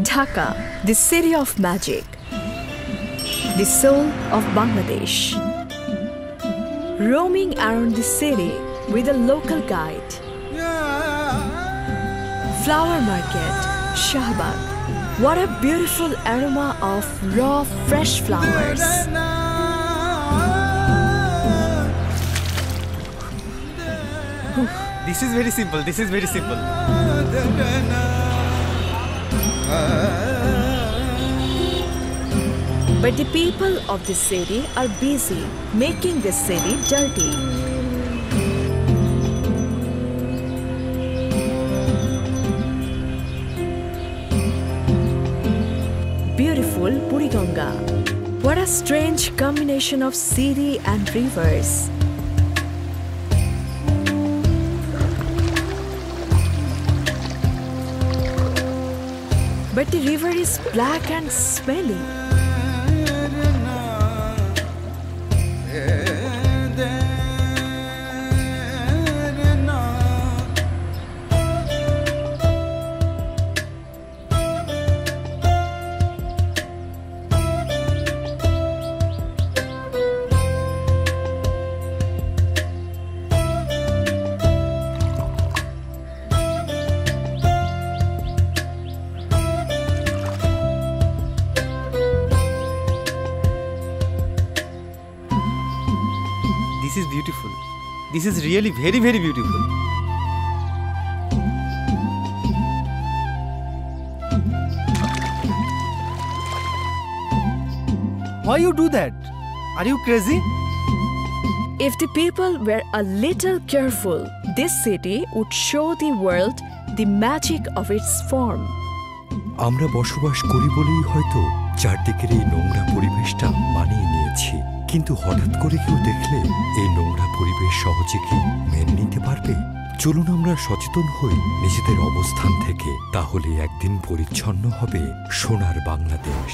Dhaka, the city of magic, the soul of Bangladesh. Roaming around the city with a local guide. Flower market, Shahbag. What a beautiful aroma of raw, fresh flowers. This is very simple. This is very simple. But the people of the city are busy making the city dirty. Beautiful Buriganga. What a strange combination of city and rivers. But the river is black and smelly. This is beautiful. This is really very, very beautiful. Why you do that? Are you crazy? If the people were a little careful, this city would show the world the magic of its form. আমরা বসবাস করি বলেই হয়তো চারদিকের এই নোংরা পরিবেশটা মানিয়ে নিয়েছি, কিন্তু হঠাৎ করে কেউ দেখলে এই নোংরা পরিবেশ সহজে কি মেনে নিতে পারবে? চলুন আমরা সচেতন হই নিজেদের অবস্থান থেকে, তাহলে একদিন পরিচ্ছন্ন হবে সোনার বাংলাদেশ।